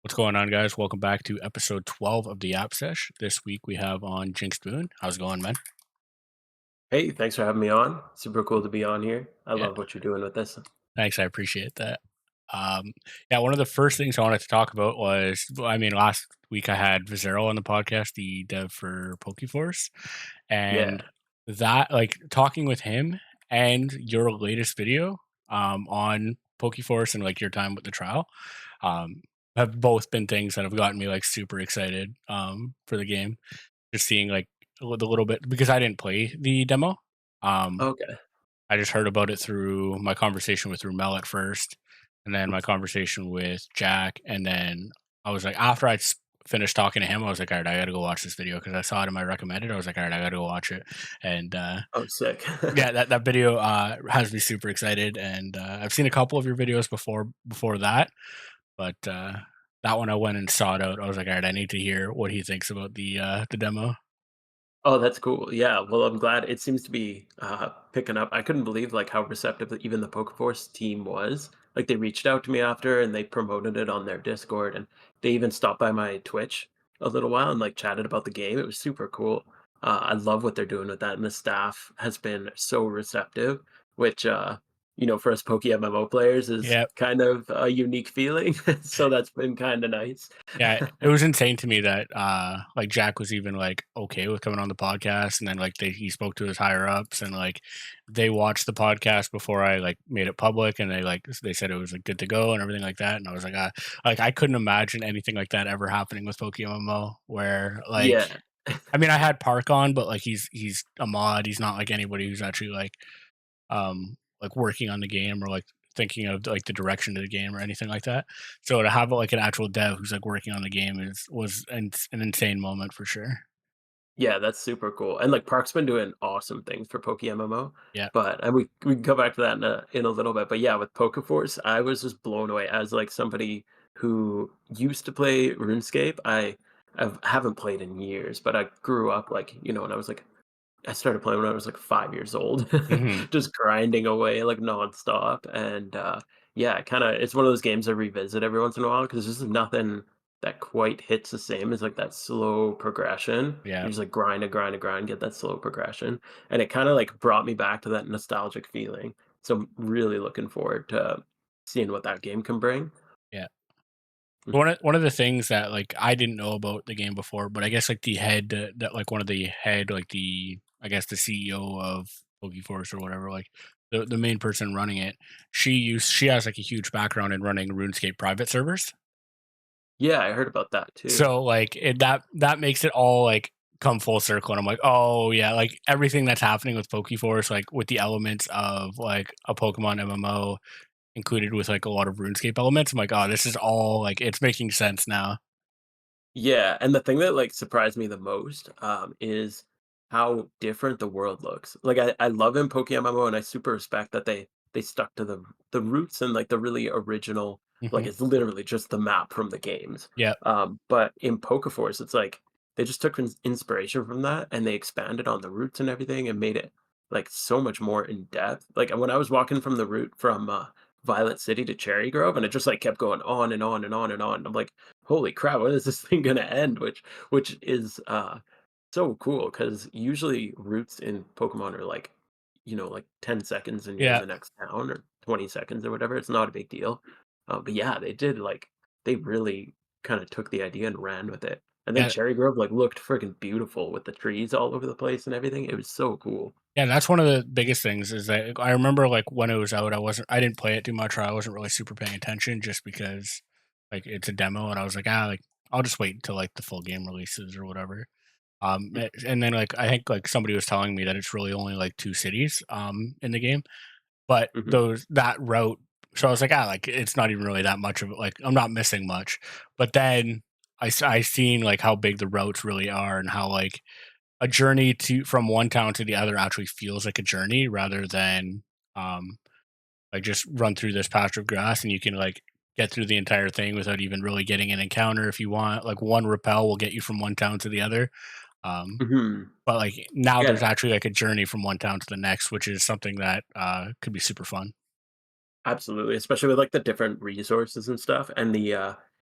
What's going on, guys? Welcome back to episode 12 of the Yap Sesh. This week we have on Jinxed Boon. How's it going, man? Hey, thanks for having me on. Super cool to be on here. I Yeah, love what you're doing with this. thanks. I appreciate that. Um, yeah, one of the first things I wanted to talk about was, last week I had Vizero on the podcast, the dev for pokeforce, and Yeah. talking with him and your latest video on pokeforce and like your time with the trial, um, have both been things that have gotten me like super excited for the game. Just seeing like the little bit because I didn't play the demo. Um, Okay. I just heard about it through my conversation with Rumel at first, and then my conversation with Jack, and then I was like, after finished talking to him, I was like, all right, I got to go watch this video because I saw it in my recommended. I was like, all right, I got to go watch it, and Oh, sick. yeah, that video has me super excited, and I've seen a couple of your videos before that, but that one I went and sought out. I was like, all right, I need to hear what he thinks about the demo. Oh, that's cool. Yeah. Well, I'm glad it seems to be picking up. I couldn't believe like how receptive even the Pokeforce team was. Like they reached out to me after and they promoted it on their Discord and they even stopped by my Twitch a little while and like chatted about the game. It was super cool. I love what they're doing with that, and the staff has been so receptive, which for us Poke MMO players is Yeah, kind of a unique feeling. So that's been kind of nice. yeah, it was insane to me that, like, Jack was even, like, okay with coming on the podcast, and then, like, he spoke to his higher ups, and, like, they watched the podcast before I, like, made it public, and they said it was, like, good to go and everything like that, and I was like, I couldn't imagine anything like that ever happening with PokeMMO where, like Yeah. I had Park on, but, like, he's a mod, he's not, like, anybody who's actually, like, working on the game or, like, thinking of, like, the direction of the game or anything like that. So to have, like, an actual dev who's, like, working on the game was an insane moment for sure. Yeah, that's super cool. And like Park's been doing awesome things for Poke MMO. Yeah. But and we can go back to that in a little bit. But yeah, with Pokeforce, I was just blown away as like somebody who used to play RuneScape. Haven't played in years, but I grew up like, when I started playing when I was like 5 years old, Mhm. just grinding away like nonstop. And yeah, it's one of those games I revisit every once in a while because there's just nothing that quite hits the same as like that slow progression. Yeah. You just like grind and grind and grind, get that slow progression. And it kind of like brought me back to that nostalgic feeling. So I'm really looking forward to seeing what that game can bring. Yeah. Mm. One of the things that, like, I didn't know about the game before, but I guess, like, the head, that, like, one of the head, like, I guess, the CEO of PokeForce or whatever, like, the main person running it, she has, like, a huge background in running RuneScape private servers. Yeah, I heard about that too. So, like, that makes it all, like, come full circle, and I'm like, "Oh, yeah," like, everything that's happening with PokeForce, like, with the elements of, like, a Pokemon MMO included with, like, a lot of RuneScape elements, I'm like, "Oh, this is all, like, it's making sense now." Yeah, and the thing that, like, surprised me the most, is how different the world looks. Like, I love in MMO, and I super respect that they stuck to the roots and, like, the really original like, Mhm. it's literally just the map from the games. Yep. But in Pokeforce, it's like they just took inspiration from that, and they expanded on the roots and everything and made it, like, so much more in depth. Like, when I was walking from the route from, Violet City to Cherry Grove, and it just, like, kept going on and on and on and on. I'm like, holy crap, when is this thing gonna end? Which is so cool because usually routes in Pokemon are like, like 10 seconds and you're in Yeah. the next town or 20 seconds or whatever. It's not a big deal. But yeah, they really kind of took the idea and ran with it. And then Yeah. Cherry Grove like looked freaking beautiful with the trees all over the place and everything. It was so cool. Yeah, that's one of the biggest things is that I remember, like, when it was out, I didn't play it too much, or I wasn't really super paying attention just because, like, it's a demo, and I was like, like, I'll just wait until, like, the full game releases or whatever." And then, like, I think, like, somebody was telling me that it's really only, like, 2 cities, in the game, but Hmm. those that route so I was like, like, it's not even really that much of it, like, I'm not missing much. But then I seen, like, how big the routes really are and how, like, a journey to from one town to the other actually feels like a journey rather than, um, like, just run through this patch of grass and you can, like, get through the entire thing without even really getting an encounter if you want. Like, one repel will get you from one town to the other. Um, Hmm. but, like, now there's Yeah. actually, like, a journey from one town to the next, which is something that, could be super fun. Absolutely, especially with, like, the different resources and stuff, and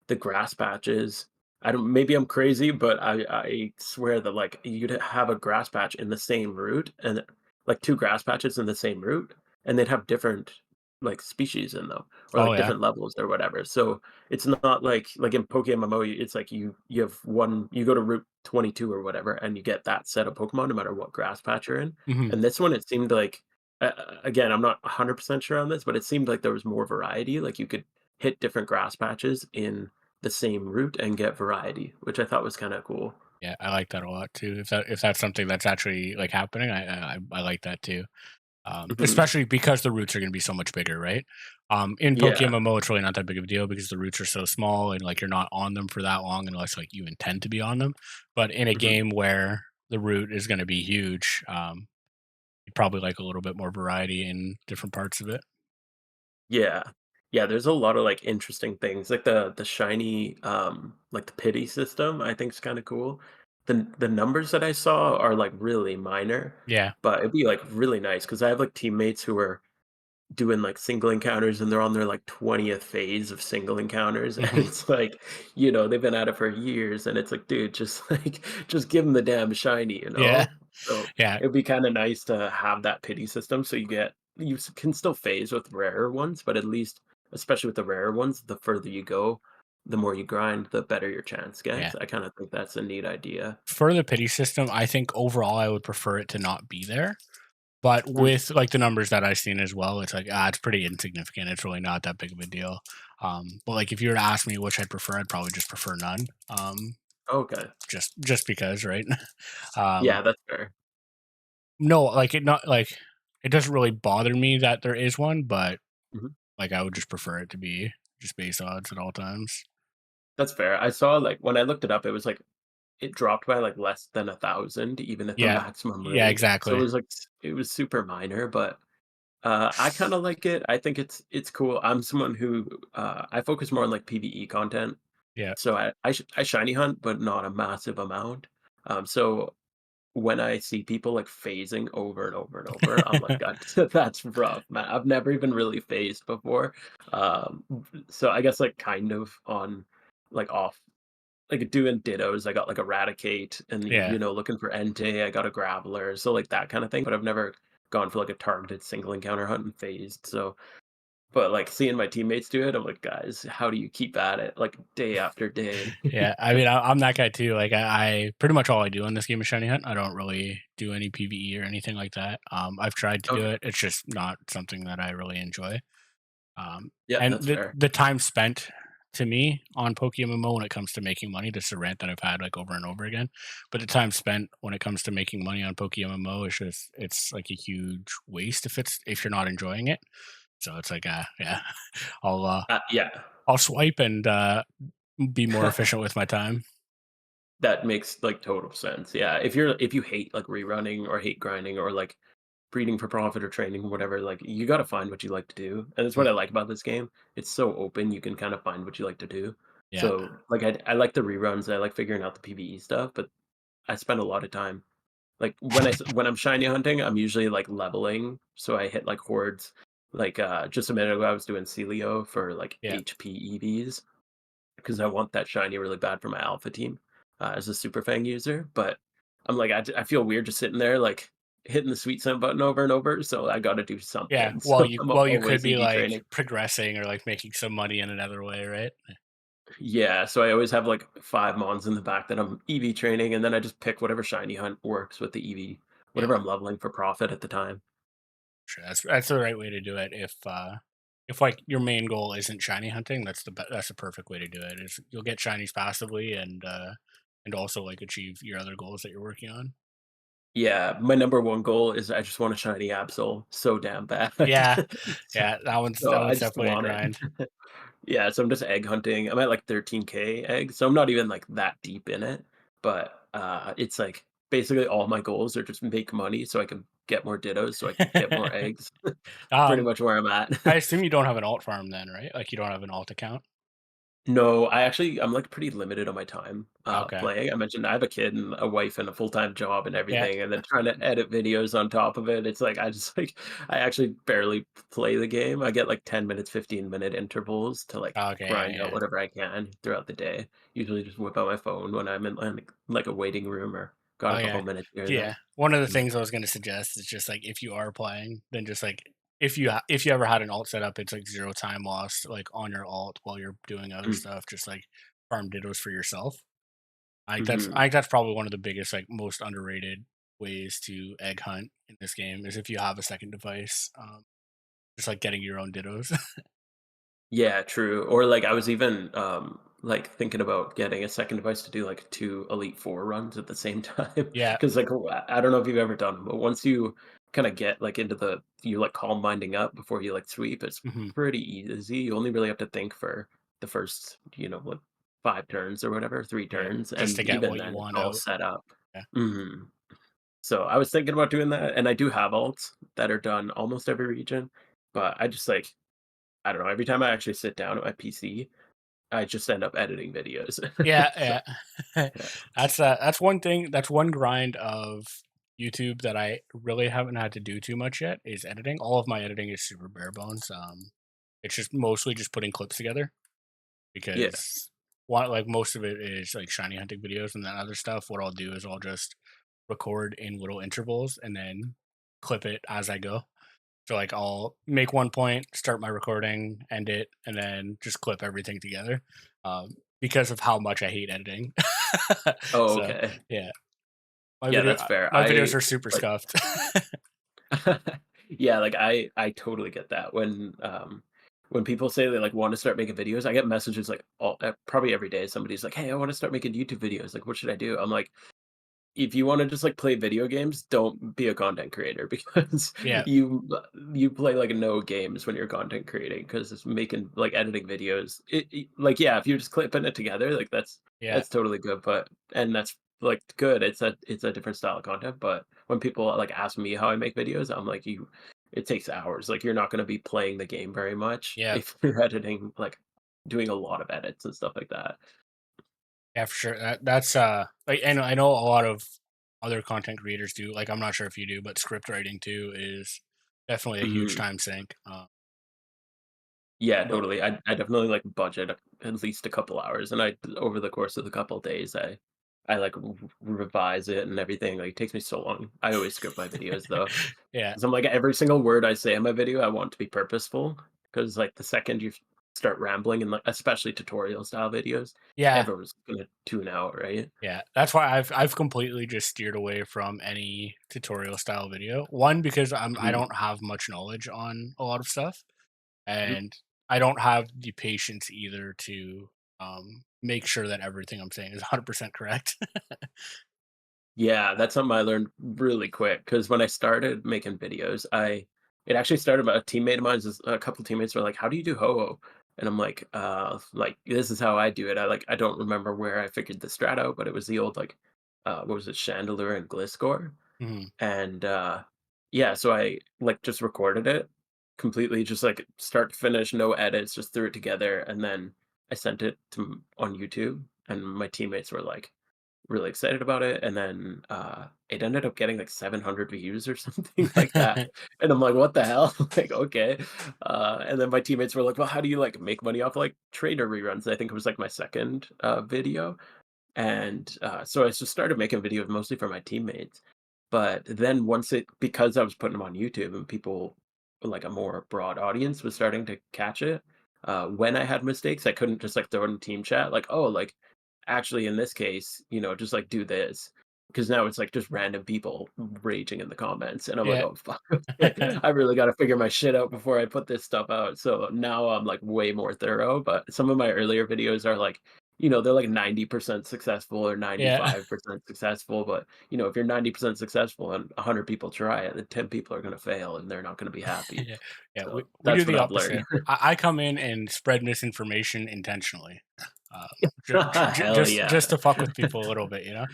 the grass patches. I don't, maybe I'm crazy, but I swear that like you'd have a grass patch in the same route and like two grass patches in the same route, and they'd have different like species in them or Oh like yeah. different levels or whatever. So it's not like in PokeMMO, it's like you have one, you go to Route 22 or whatever, and you get that set of Pokemon no matter what grass patch you're in. Hmm. And this one, it seemed like, again, I'm not 100% sure on this, but it seemed like there was more variety. Like you could hit different grass patches in the same route and get variety, which I thought was kind of cool. Yeah, I like that a lot too. If that's something that's actually like happening, I like that too. Mhm. Especially because the roots are going to be so much bigger, right? In Yeah. Pokemon, it's really not that big of a deal because the roots are so small and like you're not on them for that long unless like you intend to be on them. But in a Mhm. game where the root is going to be huge, you probably like a little bit more variety in different parts of it. Yeah. Yeah, there's a lot of, like, interesting things, like the shiny, like, the pity system, I think is kinda cool. The numbers that I saw are, like, really minor, Yeah. but it'd be, like, really nice because I have, like, teammates who are doing, like, single encounters, and they're on their, like, 20th phase of single encounters, and Hmm. it's like, they've been at it for years, and it's like, "Dude, just, like, just give them the damn shiny," you Yeah. know? So, Yeah. it'd be kinda nice to have that pity system so can still phase with rarer ones, but at least, especially with the rarer ones, the further you go, the more you grind, the better your chance Yeah. gets. I kinda think that's a neat idea. For the pity system, I think overall I would prefer it to not be there. But Mm, with like the numbers that I've seen as well, it's like it's pretty insignificant. It's really not that big of a deal. But like if you were to ask me which I'd prefer, I'd probably just prefer none. okay. Just because, right? Yeah, um, that's fair. no, like it not like it doesn't really bother me that there is one, but Mhm. like I would just prefer it to be just base odds at all times. That's fair. I saw, like when I looked it up, it was like it dropped by, like, less than 1,000 even at the Yeah, maximum yeah, rate. So exactly. it was super minor, but, I kinda like it. I think it's cool. I'm someone who, I focus more on, like, PvE content. Yeah, So I shiny hunt, but not a massive amount. So when I see people, like, phasing over and over and over, I'm like, "God, that's rough, man." I've never even really phased before. Um, so I guess, like, kind of on, like, off like doing dittos, I got like Eradicate and yeah, looking for Entei, I got a Graveler, so like that kind of thing, but I've never gone for like a targeted single encounter hunt and phased. So but like seeing my teammates do it, I'm like, guys, how do you keep at it like day after day? yeah. I mean, I'm that guy too. Like I pretty much all I do in this game is shiny hunt. I don't really do any PVE or anything like that. I've tried to do Okay. it. It's just not something that I really enjoy. Yeah, And that's fair. the time spent to me on Pokemon when it comes to making money, this is a rant that I've had like over and over again. But the time spent when it comes to making money on Pokemon is just it's like a huge waste if you're not enjoying it. So it's like yeah, I'll uh Yeah. I'll swipe and be more efficient with my time. That makes like total sense. Yeah. If you hate like rerunning or hate grinding or like breeding for profit or training or whatever, like you got to find what you like to do. And that's Mm, what I like about this game. It's so open, you can kind of find what you like to do. yeah, So like I like the reruns, I like figuring out the PvE stuff, but I spend a lot of time like when I'm shiny hunting, I'm usually like leveling, so I hit like hordes. Like just a minute ago I was doing Celio for like yeah, HP EVs because I want that shiny really bad for my alpha team as a super fang user. But I'm like, I feel weird just sitting there, like hitting the sweet send button over and over. So I got to do yeah. something. So I'm Well you could always be EV like training. progressing or like making some money in another way, right? Yeah. So I always have like 5 mons in the back that I'm EV training. And then I just pick whatever shiny hunt works with the EV, Yeah. whatever I'm leveling for profit at the time. Sure, that's the right way to do it. If like your main goal isn't shiny hunting, that's the perfect way to do it. Is you'll get shinies passively and also like achieve your other goals that you're working on. Yeah. My number one goal is I just want a shiny Absol so damn bad. Yeah, So yeah, so that I one's just definitely a want it. grind. Yeah, so I'm just egg hunting. I'm at like 13K eggs, so I'm not even like that deep in it. But it's like basically all my goals are just make money so I can get more dittos, so I can get more eggs. Pretty um, much where I'm at. I assume you don't have an alt farm then, right? Like you don't have an alt account. No, I'm, like, pretty limited on my time, Okay. playing. I mentioned I have a kid and a wife and a full-time job and Yeah. everything, and then trying to edit videos on top of it, it's like, I just, like I actually barely play the game. I get, like, 10 minutes, 15-minute intervals to, like, Okay, yeah, grind out yeah. whatever I can throughout the day. Usually just whip out my phone when I'm in, like, a waiting room or got Oh, a couple yeah. minutes here or Yeah. there. One of the Mhm. things I was gonna suggest is just, like, if you are playing, then just, like, if you ever had an alt set up, it's, like, 0 time lost, like, on your alt while you're doing other Mm, stuff, just, like, farm dittos for yourself. mhm. I think that's probably one of the biggest, like, most underrated ways to egg hunt in this game is if you have a second device, just, like, getting your own dittos. Yeah, true. Or like I was even like thinking about getting a second device to do like two Elite Four runs at the same time. Yeah. Because like I don't know if you've ever done, but once you kind of get like into the you like calm minding up before you like sweep, it's Mhm. pretty easy. You only really have to think for the first, like 5 turns or whatever, three Yeah. turns, Just and to get even what you then it's want all out. set up. Yeah. hmm So I was thinking about doing that, and I do have alts that are done almost every region, but I just like I don't know, every time I actually sit down at my PC, I just end up editing videos. So, Yeah, yeah. yeah. That's one thing that's one grind of YouTube that I really haven't had to do too much yet is editing. All of my editing is super bare bones. It's just mostly just putting clips together Yeah. because what like most of it is like shiny hunting videos and then other stuff. What I'll do is I'll just record in little intervals and then clip it as I go. So like I'll make one point, start my recording, end it, and then just clip everything together. Because of how much I hate editing. Oh, So okay. yeah, Yeah, that's fair. my videos are super Like scuffed. yeah, like, I totally get that. When people say they, like, wanna start making videos, I get messages, like, probably every day, somebody's like, "Hey, I wanna start making YouTube videos, like, what should I do?" I'm like, if you wanna just, like, play video games, don't be a content creator because Yeah, you play, like, no games when you're content creating because it's making like, editing videos like, yeah, if you're just clipping it together, like, yeah, that's totally good, but and that's, like, good, it's a different style of content, but when people, like, ask me how I make videos, I'm like, "You it takes hours, like, you're not gonna be playing the game very much yeah, if you're editing, like, doing a lot of edits and stuff like that." yeah, for sure. That's like, and I know a lot of other content creators do. Like, I'm not sure if you do, but script writing too is definitely a huge Mhm. time sink. Yeah, But totally. I definitely, like, budget at least a couple hours, and I over the course of the couple days, I, like, revise it and everything, like, it takes me so long. I always script my videos, though, yeah, 'cause I'm like, every single word I say in my video, I want to be purposeful. Because like, the second you start rambling and, like, especially tutorial style videos, yeah, everyone's gonna tune out, right? yeah. That's why I've completely just steered away from any tutorial style video. One because I Mhm, don't have much knowledge on a lot of stuff. mhm. And I don't have the patience either to make sure that everything I'm saying is 100% correct. Yeah, that's something I learned really quick. Because when I started making videos, I it actually started by a teammate of mine's a couple teammates were like, "How do you do Ho-Oh?" And I'm like, this is how I do it. I don't remember where I figured the strat out, but it was the old, like, what was it? Chandelure and Gliscor. Mhm. And, yeah, so I, like, just recorded it completely, just, like, start to finish, no edits, just threw it together, and then I sent it to on YouTube, and my teammates were, like, really excited about it, and then, it ended up getting, like, 700 views or something like that, and I'm like, "What the hell?" Like, "Okay." And then my teammates were like, "Well, how do you, like, make money off, like, trainer reruns?" I think it was, like, my 2nd, video, and, so I just started making videos mostly for my teammates, but then once it because I was putting them on YouTube and people like, a more broad audience was starting to catch it, when I had mistakes, I couldn't just, like, throw it in team chat, like, "Oh, like, actually, in this case, just, like, do this," because now it's, like, just random people raging in the comments, and I'm like, Yeah. "Oh, fuck. I really gotta figure my shit out before I put this stuff out." So now I'm, like, way more thorough, but some of my earlier videos are, like, they're, like, 90% successful or Yeah. 95% successful, but, if you're 90% successful and 100 people try it, then 10 people are gonna fail, and they're not gonna be happy. Yeah. Yeah, So, we do that's what the I've learned. opposite. I come in and spread misinformation intentionally, Hell yeah. just to fuck with people a little bit, you know?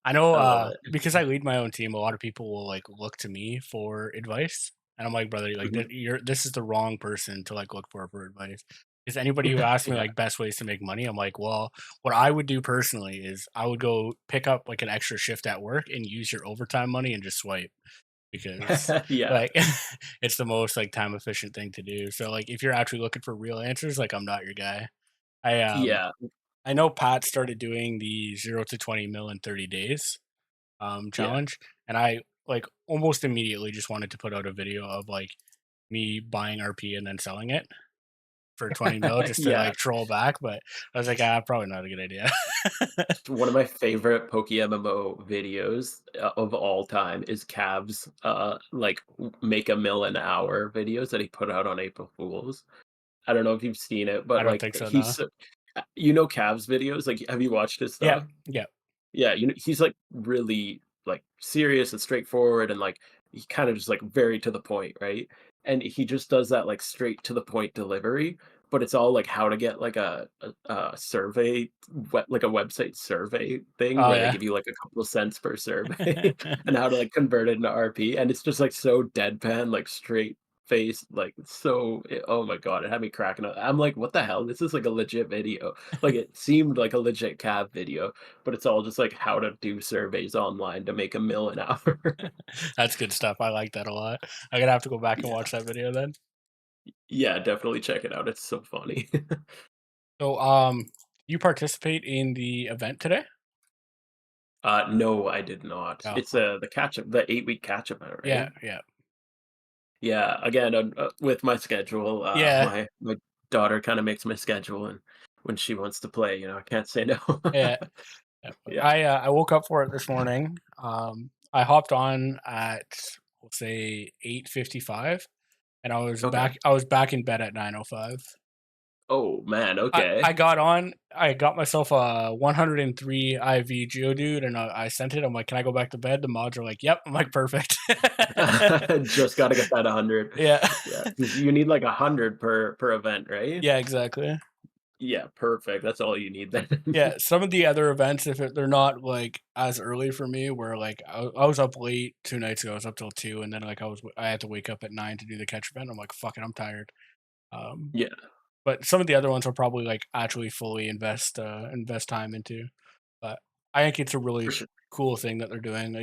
I know, I love it. because I lead my own team, a lot of people will, like, look to me for advice, and I'm like, "Brother, like, Mhm. this is the wrong person to, like, look for advice." Because anybody who asks me Yeah. like best ways to make money, I'm like, well, what I would do personally is I would go pick up like an extra shift at work and use your overtime money and just swipe because Yeah. like it's the most like time efficient thing to do. So like if you're actually looking for real answers, like I'm not your guy. I Yeah. I know Pat started doing the 0 to 20 mil in 30 days Yeah. challenge, and I like almost immediately just wanted to put out a video of like me buying RP and then selling it for 20 mil just to Yeah. like troll back, but I was like, ah, probably not a good idea. One of my favorite pokemmo videos, of all time is Cav's, like, make a mill an hour videos that he put out on April Fools. I don't know if you've seen it, I but, don't like, think so. No. you know Cav's videos? Like, have you watched his Yeah. stuff? Yeah. Yeah, he's, like, really, like, serious and straightforward and, like, he kinda just, like, very to the point, right? And he just does that, like, straight to the point delivery, but it's all, like, how to get, like, a survey, like, a website survey thing Oh where they yeah. give you, like, a couple of cents per survey and how to, like, convert it into RP, and it's just, like, so deadpan, like, straight face, like, oh my god, it had me cracking up. I'm like, "What the hell? This is, like, a legit video." Like, it seemed like a legit Cav video, but it's all just like how to do surveys online to make a mill an hour. That's good stuff. I like that a lot. I'm gonna have to go back and Yeah. watch that video then. Yeah, definitely check it out. It's so funny. So you participate in the event today? No, I did not. Oh, It's, the 8-week catch up, yeah, right? yeah. Yeah, again, with my schedule, Yeah, my daughter kinda makes my schedule, and when she wants to play, I can't say no. yeah. Yeah, Yeah. I woke up for it this morning. I hopped on at we'll say 8:55, and Okay. I was back in bed at 9:05. Oh, man, okay. I got on. I got myself a 103 IV Geodude, and I sent it. I'm like, "Can I go back to bed?" The mods are like, "Yep." I'm like, "Perfect." Just gotta get that 100. Yeah, Yeah, because you need, like, 100 per event, right? yeah, exactly. Yeah, perfect. That's all you need then. Yeah, some of the other events, they're not like as early for me, where like I was up late 2 nights ago. I was up till 2, and then like I had to wake up at 9 to do the catch event. I'm like, "Fuck it, I'm tired." Um, Yeah, but some of the other ones I'll probably like actually fully invest time into. But I think it's a for really sure. cool thing that they're doing.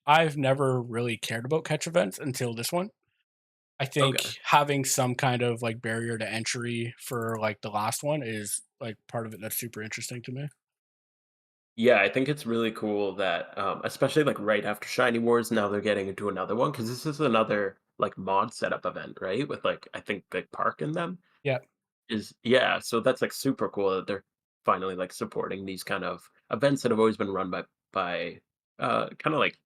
I've never really cared about catch events until this one. I think Okay. having some kind of like barrier to entry for like the last one is like part of it that's super interesting to me. Yeah, I think it's really cool that, especially, like, right after Shiny Wars, now they're getting into another one because this is another, like, mod setup event, right? With, like, I think, like, Park in them? Yeah, Yeah, so that's, like, super cool that they're finally, like, supporting these kind of events that have always been run by, kinda, like,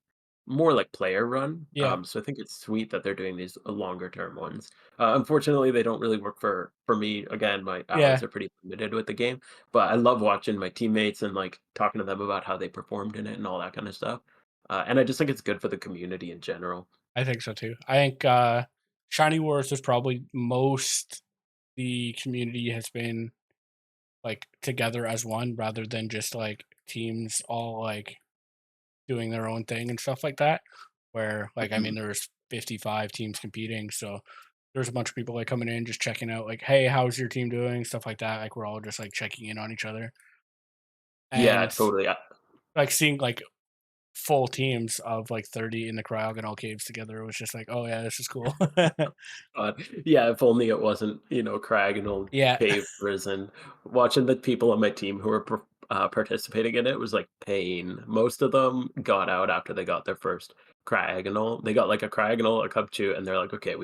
more like player run, yeah, so I think it's sweet that they're doing these, longer term ones. Unfortunately, they don't really work for me. Again, my hours yeah. are pretty limited with the game, but I love watching my teammates and, like, talking to them about how they performed in it and all that kinda stuff, and I just think it's good for the community in general. I think so too. I think Shiny Wars is probably most the community has been like together as one rather than just like teams all like doing their own thing and stuff like that. Where like I mean Mhm. there's 55 teams competing, so there's a bunch of people like coming in just checking out like, hey, how's your team doing? Stuff like that. Like we're all just like checking in on each other. Yeah, And totally. like seeing like full teams of like 30 in the cryogonal caves together, it was just like, oh yeah, this is cool. Yeah, if only it wasn't, Crag and old Yeah, cave prison. Watching the people on my team who were participating in it was like pain. Most of them got out after they got their first Cryogonal. They got like a Cryogonal, a Cubchoo, and they're like, okay,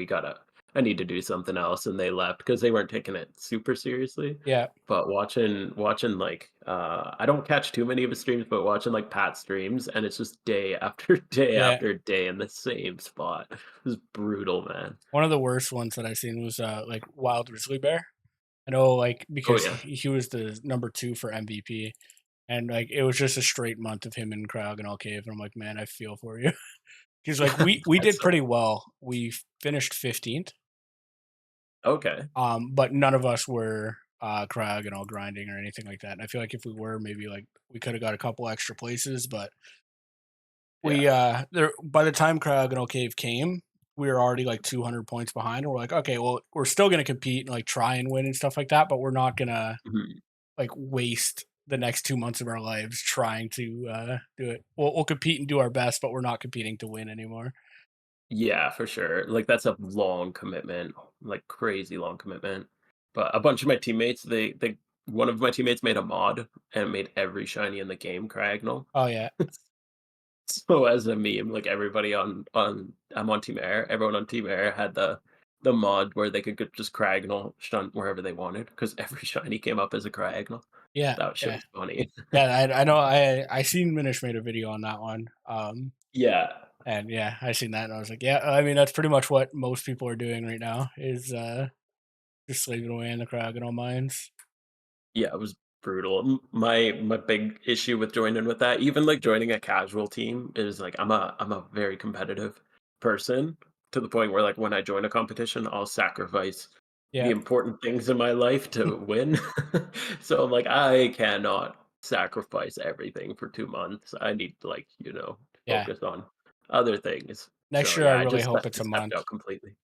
I need to do something else. And they left because they weren't taking it super seriously. yeah, But watching like I don't catch too many of his streams, but watching like Pat streams and it's just day after day yeah. after day in the same spot. It was brutal, man. One of the worst ones that I seen was like Wild Grizzly Bear. I know, like Oh because yeah. he was the number 2 for MVP, and like it was just a straight month of him in cryogonal cave, and I'm like, man, I feel for you. Because like we That's did pretty well. We finished 15th, okay. but none of us were cryogonal grinding or anything like that. And I feel like if we were, maybe like we could have got a couple extra places, but Yeah. we there by the time cryogonal cave came, we were already like 200 points behind. We're like, okay, well, we're still gonna compete and like try and win and stuff like that, but we're not gonna Mhm. like waste the next 2 months of our lives trying to do it. We'll compete and do our best, but we're not competing to win anymore. Yeah, for sure. Like, that's a long commitment, like, crazy long commitment. But a bunch of my teammates, they one of my teammates made a mod and made every shiny in the game Craggle. Oh yeah, So as a meme, like, everybody on I'm on Team Air, everyone on Team Air had the mod where they could just Craggle shunt wherever they wanted because every shiny came up as a Craggle. yeah, That shit yeah, was funny. yeah. I know. I seen Minish made a video on that one. Yeah. And yeah, I seen that and I was like, yeah. I mean, that's pretty much what most people are doing right now is just slaving away in the crowd and all mines. Yeah, it was brutal. My big issue with joining with that, even like joining a casual team, is like I'm a very competitive person to the point where like when I join a competition, I'll sacrifice the Yeah, important things in my life to win. So I'm like, I cannot sacrifice everything for 2 months. I need to like, yeah. focus on other things. Next So year, I yeah, really hope I it's a stepped month. out completely.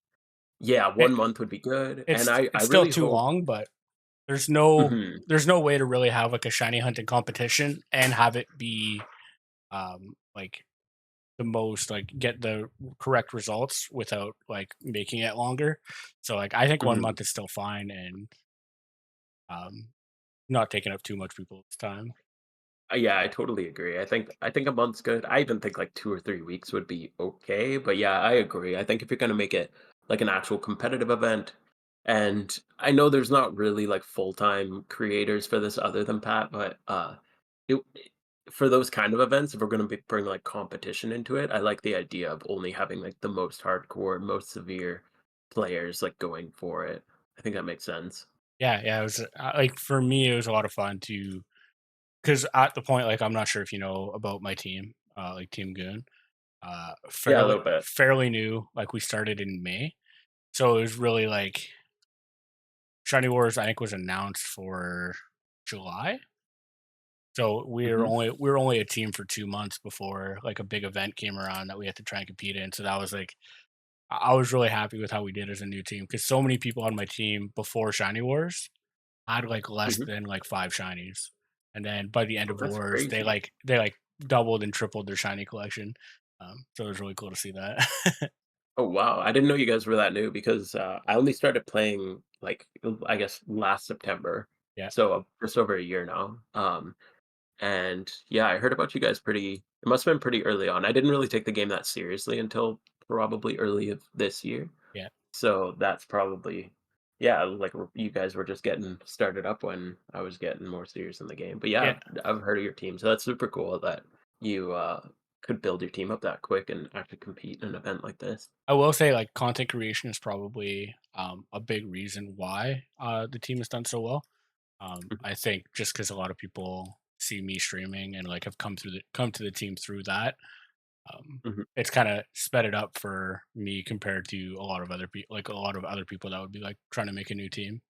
Yeah, It, 1 month would be good. And I it's still really too hope. long, but there's no Mhm. there's no way to really have like a shiny hunting competition and have it be like the most like get the correct results without like making it longer. So like I think one Mhm. month is still fine and um not taking up too much people's time. Yeah, I totally agree. I think a month's good. I even think like 2 or 3 weeks would be okay, but yeah, I agree. I think if you're gonna make it like an actual competitive event, and I know there's not really like full-time creators for this other than Pat, but for those kind of events, if we're gonna bring like competition into it, I like the idea of only having like the most hardcore, most severe players like going for it. I think that makes sense. Yeah, yeah, it was like for me it was a lot of fun to because at the point like I'm not sure if you know about my team, like Team Goon, Yeah, a fairly little bit. fairly new. Like we started in May, so it was really like Shiny Wars. I think was announced for July. So Mhm. we were only a team for 2 months before like a big event came around that we had to try and compete in. So that was like I was really happy with how we did as a new team because so many people on my team before Shiny Wars had like less Mhm. than like 5 shinies, and then by the end Oh, of that's Wars crazy. they like doubled and tripled their shiny collection. So it was really cool to see that. Oh, wow. I didn't know you guys were that new because, I only started playing, like, I guess last September, Yeah, so, just over a year now, and, yeah, I heard about you guys it must've been pretty early on. I didn't really take the game that seriously until probably early of this year, yeah, so that's probably yeah, like, you guys were just getting started up when I was getting more serious in the game, but yeah, yeah. I've heard of your team, so that's super cool that you, could build your team up that quick and actually compete in an event like this. I will say like content creation is probably a big reason why the team has done so well. Mhm, I think just because a lot of people see me streaming and like have come to the team through that, mhm. it's kind of sped it up for me compared to a lot of other people, like a lot of other people that would be like trying to make a new team.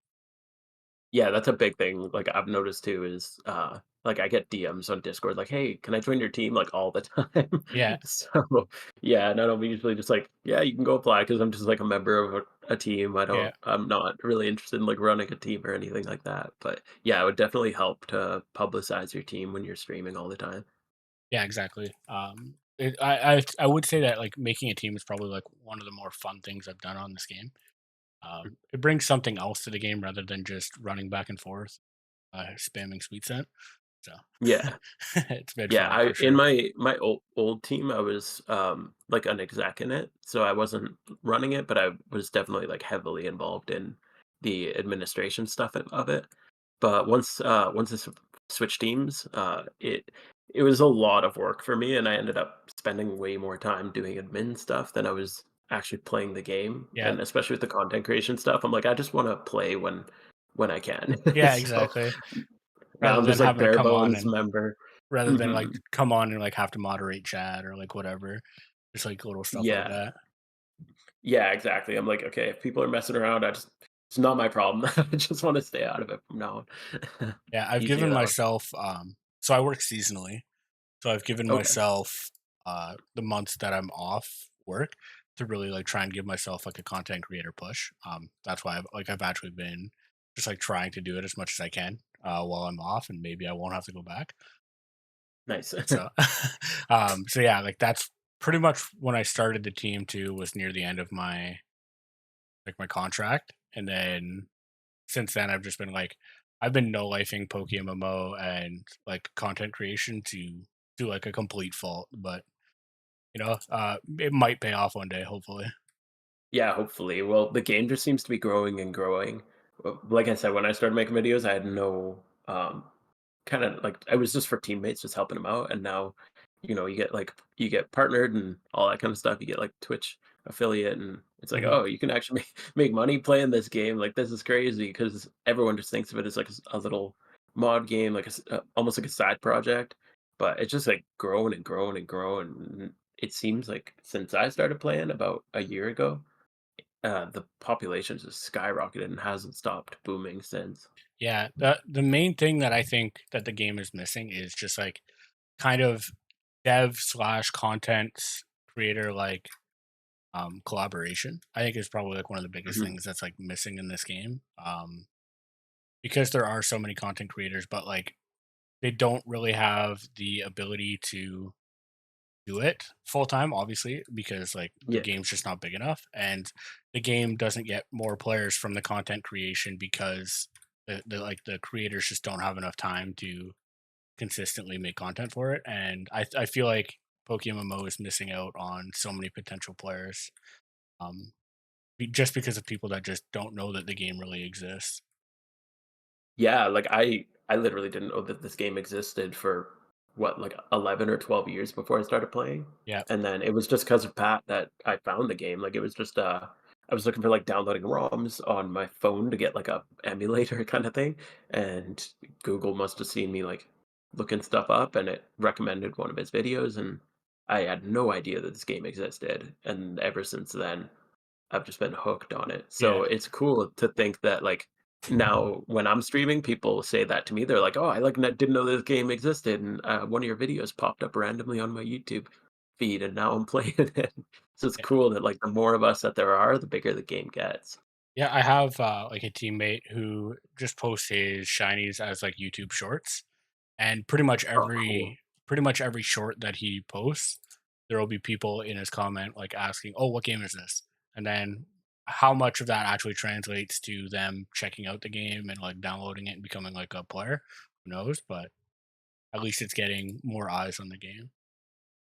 Yeah, that's a big thing, like, I've noticed too is, like, I get DMs on Discord like, "Hey, can I join your team?" Like, all the time. Yeah, So, yeah, and I'll be usually just like, "Yeah, you can go apply because 'cause I'm just, like, a member of a team, yeah, I'm not really interested in, like, running a team or anything like that, but, yeah, it would definitely help to publicize your team when you're streaming all the time. yeah, exactly. I would say that like making a team is probably like one of the more fun things I've done on this game. It brings something else to the game rather than just running back and forth, spamming sweet scent. So Yeah. it's been Yeah, fun I for in sure. my old team, I was, like, an exec in it, so I wasn't running it, but I was definitely, like, heavily involved in the administration stuff of it. But once I switched teams, it was a lot of work for me, and I ended up spending way more time doing admin stuff than I was actually playing the game, Yeah, and especially with the content creation stuff, I'm like, "I just wanna play when I can." yeah, So, exactly. now Rather I'm than just, like, having to bare come on bones and member. rather than like Mhm. come on and like have to moderate chat or like whatever, just like little stuff like Yeah. that. Yeah, exactly. I'm like, "Okay, if people are messing around, it's not my problem. I just wanna stay out of it from now on." Yeah, I've You too, given though? myself. So I work seasonally, so I've given Okay. myself the months that I'm off work. to really like try and give myself like a content creator push. That's why I've actually been just like trying to do it as much as I can while I'm off, and maybe I won't have to go back. Nice. So, so yeah, like that's pretty much when I started the team too. Was near the end of my contract, and then since then I've just been like I've been no lifing pokemmo and like content creation to do like a complete fault, but it might pay off one day, hopefully. Yeah, hopefully. Well, the game just seems to be growing and growing. Like I said, when I started making videos, I had no kind of like I was just for teammates, just helping them out. And now, you get partnered and all that kind of stuff. You get like Twitch affiliate, and it's like, Mhm. oh, you can actually make money playing this game. Like this is crazy because everyone just thinks of it as like a little mod game, like almost like a side project. But it's just like growing and growing and growing. And it seems like since I started playing about a year ago, the population just skyrocketed and hasn't stopped booming since. Yeah, the main thing that I think that the game is missing is just like kind of dev slash content creator like collaboration. I think is probably like one of the biggest Mhm. things that's like missing in this game. Because there are so many content creators, but like they don't really have the ability to do it full time, obviously, because like the Yeah. game's just not big enough, and the game doesn't get more players from the content creation because the creators just don't have enough time to consistently make content for it. And I feel like PokeMMO is missing out on so many potential players, um, just because of people that just don't know that the game really exists. Yeah, like, I literally didn't know that this game existed for, what, like, 11 or 12 years before I started playing, Yeah, and then it was just 'cause of Pat that I found the game, like, it was just, I was looking for, like, downloading ROMs on my phone to get, like, a emulator kinda thing, and Google must have seen me, like, looking stuff up, and it recommended one of his videos, and I had no idea that this game existed, and ever since then I've just been hooked on it. yeah, So it's cool to think that like now when I'm streaming, people say that to me. They're like, "Oh, I like didn't know this game existed, and one of your videos popped up randomly on my YouTube feed, and now I'm playing it." So it's yeah. cool that like the more of us that there are, the bigger the game gets. Yeah, I have like a teammate who just posts his shinies as like YouTube shorts, and Oh, cool. pretty much every short that he posts, there will be people in his comment like asking, "Oh, what game is this?" And then how much of that actually translates to them checking out the game and like downloading it and becoming like a player, who knows? But at least it's getting more eyes on the game.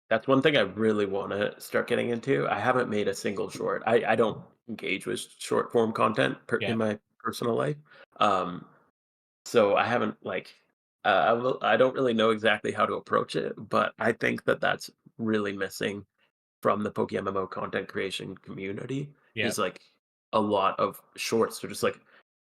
That's one thing I really want to start getting into. I haven't made a single short. I don't engage with short form content Yeah, in my personal life. Um, So I haven't like I don't really know exactly how to approach it, but I think that that's really missing from the PokeMMO content creation community yeah. is like a lot of shorts to just like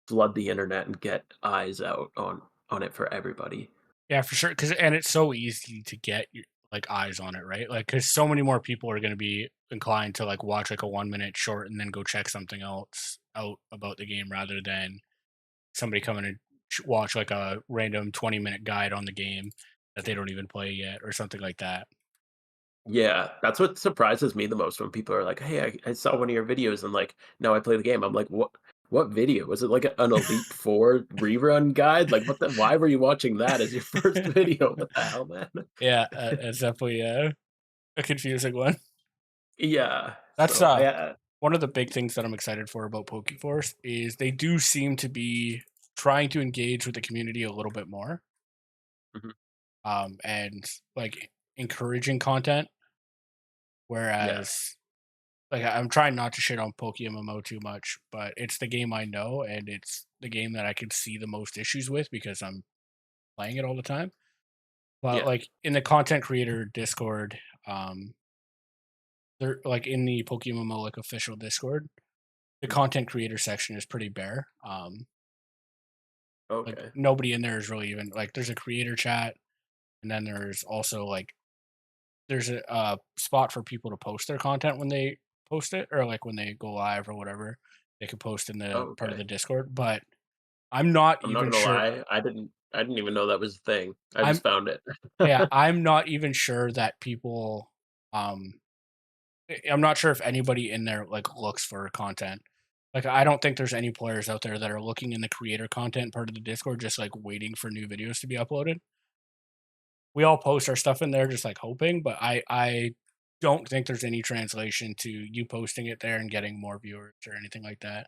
flood the internet and get eyes out on it for everybody. Yeah, for sure. Cause and it's so easy to get like eyes on it, right? Like, cause so many more people are going to be inclined to like watch like a 1 minute short and then go check something else out about the game rather than somebody coming and watch like a random 20-minute guide on the game that they don't even play yet or something like that. Yeah, that's what surprises me the most when people are like, "Hey, I saw one of your videos and like now I play the game." I'm like, What video? Was it like an Elite Four rerun guide? Like, what the? Why were you watching that as your first video? What the hell, man?" Yeah, it's definitely a confusing one. Yeah. That's So one of the big things that I'm excited for about pokeforce is they do seem to be trying to engage with the community a little bit more, mhm, and like encouraging content. yeah, Whereas, like, I'm trying not to shit on PokeMMO too much, but it's the game I know, and it's the game that I can see the most issues with because I'm playing it all the time. But yeah, like in the content creator Discord, they're like in the PokeMMO like official Discord, the mhm, content creator section is pretty bare. Like okay, nobody in there is really even like there's a creator chat, and then there's also like there's a spot for people to post their content when they post it or like when they go live or whatever. They could post in the part of okay. the Discord, but I'm not I'm not even gonna sure. lie, I didn't even know that was a thing. I I'm just found it. Yeah, I'm not even sure that people um I'm not sure if anybody in there like looks for content. Like I don't think there's any players out there that are looking in the creator content part of the Discord just like waiting for new videos to be uploaded. We all post our stuff in there just like hoping, but I don't think there's any translation to you posting it there and getting more viewers or anything like that.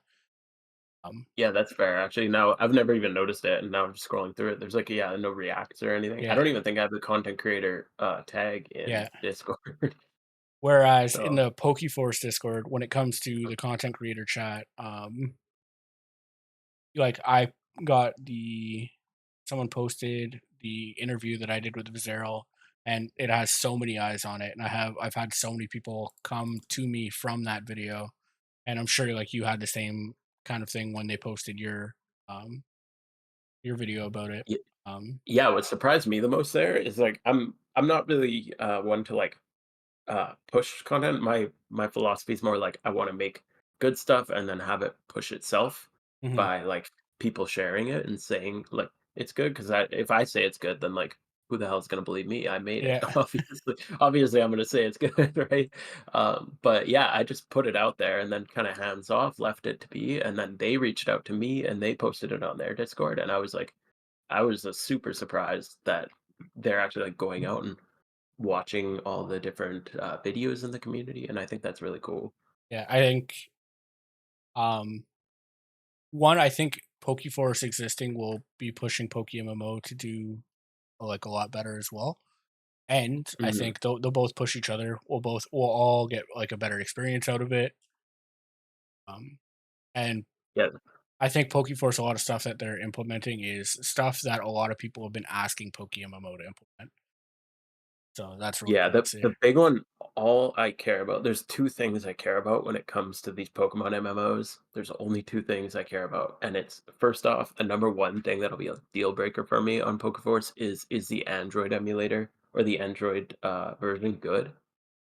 Um, Yeah, that's fair, actually. Now I've never even noticed it, and now I'm just scrolling through it. There's like, yeah, no reacts or anything. I yeah, don't even think I have the content creator tag in yeah. Discord. Whereas in So the pokeforce Discord, when it comes to the content creator chat, like I got the someone posted the interview that I did with Vizero, and it has so many eyes on it, and I've had so many people come to me from that video, and I'm sure like you had the same kind of thing when they posted um your video about it. y- Um, yeah, what surprised me the most there is like I'm not really one to like push content. My philosophy is more like I want to make good stuff and then have it push itself mhm, by like people sharing it and saying like it's good because if I say it's good, then like who the hell is gonna believe me? I made it. yeah, Obviously, I'm gonna say it's good, right? But yeah, I just put it out there and then kind of hands off, left it to be, and then they reached out to me and they posted it on their Discord, and I was like, I was super surprised that they're actually like going out and watching all the different, videos in the community, and I think that's really cool. yeah. I think um, one, I think Pokeforce existing will be pushing PokeMMO to do like a lot better as well. And I Mhm. think they'll both push each other. We'll all get like a better experience out of it. Um, and Yeah, I think PokeForce, a lot of stuff that they're implementing is stuff that a lot of people have been asking PokeMMO to implement. So that's really yeah, cool the to see. the big one, all I care about there's 2 things I care about when it comes to these Pokemon MMOs. There's only 2 things I care about, and it's first off, the number 1 thing that'll be a deal breaker for me on Pokeforce is the Android emulator or the Android, version good?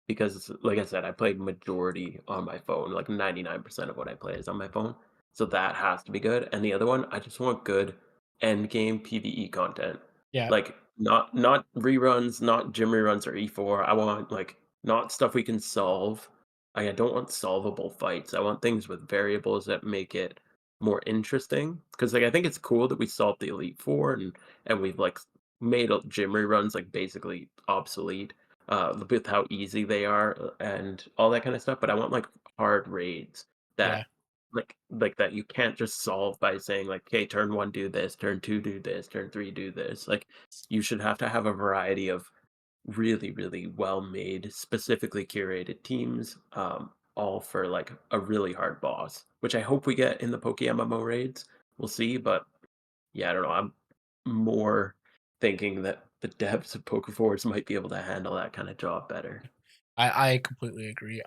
Because like I said, I play majority on my phone, like 99% of what I play is on my phone. So that has to be good. And the other one, I just want good end game PvE content. Yeah, Like not reruns, not gym reruns or E4. I want like not stuff we can solve. I don't want solvable fights. I want things with variables that make it more interesting. Because like I think it's cool that we solved the Elite Four and we've like made gym reruns like basically obsolete with how easy they are and all that kind of stuff. But I want like hard raids yeah, that like that you can't just solve by saying like, "Okay, turn 1 do this, turn 2 do this, turn 3 do this." Like you should have to have a variety of really, really well-made, specifically curated teams, all for like a really hard boss, which I hope we get in the Poke MMO raids. We'll see, but yeah, I don't know. I'm more thinking that the devs of Pokeforce might be able to handle that kind of job better. I completely agree.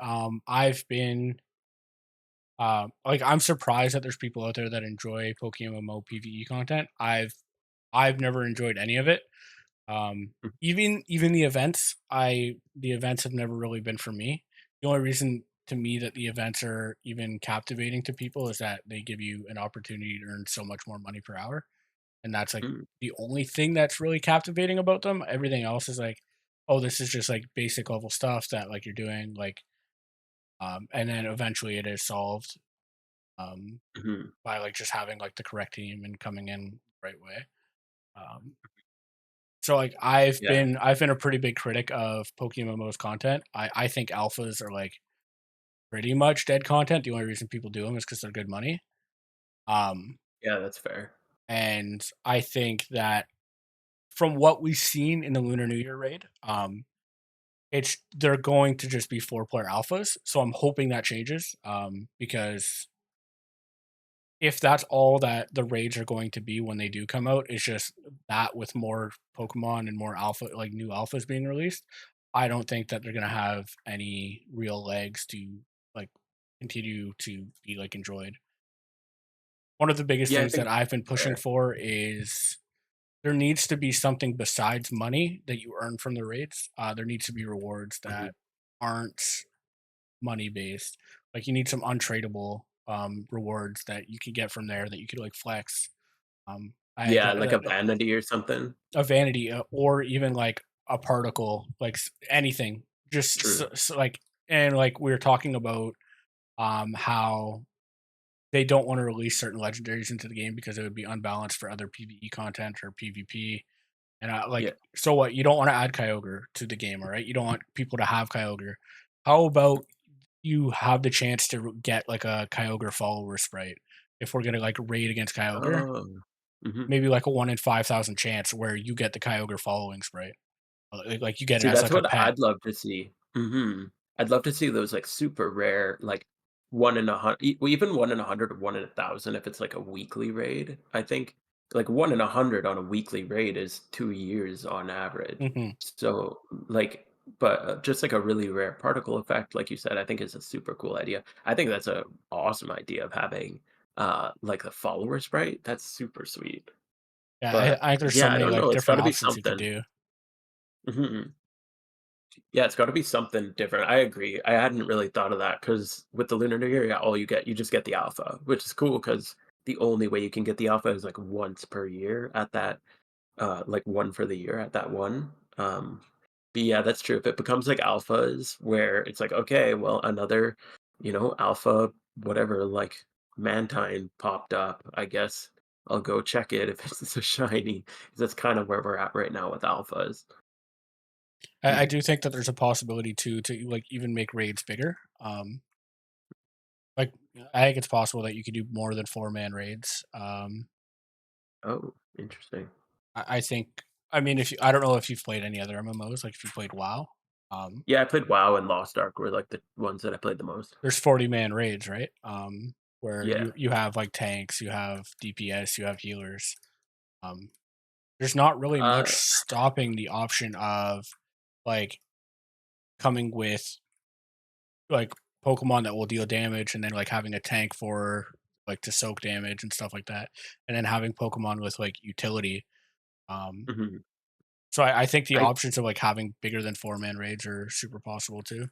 I've been like I'm surprised that there's people out there that enjoy PokeMMO PvE content. I've never enjoyed any of it. Mm, Even the events have never really been for me. The only reason to me that the events are even captivating to people is that they give you an opportunity to earn so much more money per hour, and that's like mm, the only thing that's really captivating about them. Everything else is like, oh, this is just like basic level stuff that like you're doing like, and then eventually it is solved um, mhm. by like just having like the correct team and coming in the right way. Um, So like Yeah, I've been a pretty big critic of PokeMMO's content. I think alphas are like pretty much dead content. The only reason people do them is because they're good money. Um, yeah, that's fair. and I think that from what we've seen in the Lunar New Year raid, it's they're going to just be 4 player alphas. So I'm hoping that changes. Because if that's all that the raids are going to be when they do come out, is just that with more Pokemon and more alpha, like new alphas being released, I don't think that they're gonna have any real legs to like continue to be like enjoyed. One of the biggest Yeah, I things that think I've been pushing fair. for is there needs to be something besides money that you earn from the raids. There needs to be rewards Mhm. that aren't money based. Like you need some untradeable rewards that you can get from there that you could like flex. I Yeah, that, like that a vanity or something. a vanity or even like a particle, like anything, just True. like and like we were talking about how they don't want to release certain legendaries into the game because it would be unbalanced for other PvE content or PvP. And Yeah. like, so what? You don't want to add Kyogre to the game, all right? You don't want people to have Kyogre. How about you have the chance to get like a Kyogre follower sprite? If we're gonna like raid against Kyogre, Oh. Mhm. maybe like a 1 in 5,000 chance where you get the Kyogre following sprite. Like you get it See, as that's like a what pet. I'd love to see. Mhm. I'd love to see those, like, super rare, like, 1 in a hun e well, even 1 in 100 or 1 in 1,000 if it's, like, a weekly raid. I think, like, 1 in 100 on a weekly raid is 2 years on average. Hmm. So, like but, just, like, a really rare particle effect, like you said, I think is a super cool idea. I think that's a awesome idea of having, like, a follower sprite. That's super sweet. Yeah, But, I think there's so yeah, I many don't like know, it's different gotta be options you could something. do. Mhm. Yeah, it's gotta be something different. I agree. I hadn't really thought of that because with the Lunar New Year, yeah, all you just get the alpha, which is cool because the only way you can get the alpha is like once per year at that, like one for the year at that one. But yeah, that's true. If it becomes like alphas where it's like, okay, well, another, alpha, whatever, like Mantine popped up, I guess I'll go check it if it's a shiny. 'Cause that's kind of where we're at right now with alphas. I Hmm. do think that there's a possibility to like even make raids bigger. Like I think it's possible that you could do more than 4 man raids. Oh, interesting. I think. I mean, if you, I don't know if you've played any other MMOs, like if you played WoW, Yeah, I played WoW and Lost Ark were, like, the ones that I played the most. there's 40 man raids, right? Where Yeah. you have like tanks, you have DPS, you have healers. Um, there's not really much Uh, stopping the option of like coming with like Pokemon that will deal damage, and then like having a tank for like to soak damage and stuff like that, and then having Pokemon with like utility. Um, mhm. so I think the I options of like having bigger than 4 man raids are super possible too.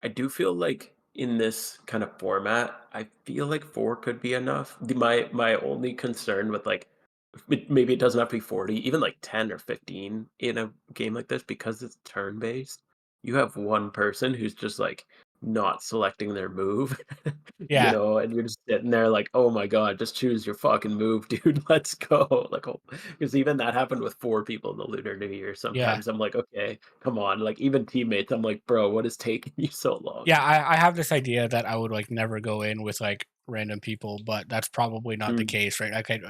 I do feel like in this kind of format, I feel like 4 could be enough. My only concern with, like, maybe it doesn't have to be 40, even, like, 10 or 15 in a game like this because it's turn-based, you have one person who's just, like, not selecting their move, Yeah, and you're just sitting there like, "Oh my god, just choose your fucking move, dude, let's go." Like, oh, because even that happened with 4 people in the Lunar New Year yeah, sometimes. I'm like, "Okay, come on." Like, even teammates, I'm like, "Bro, what is taking you so long?" yeah. I have this idea that I would like never go in with like random people, but that's probably not the Mm, case, right? Okay,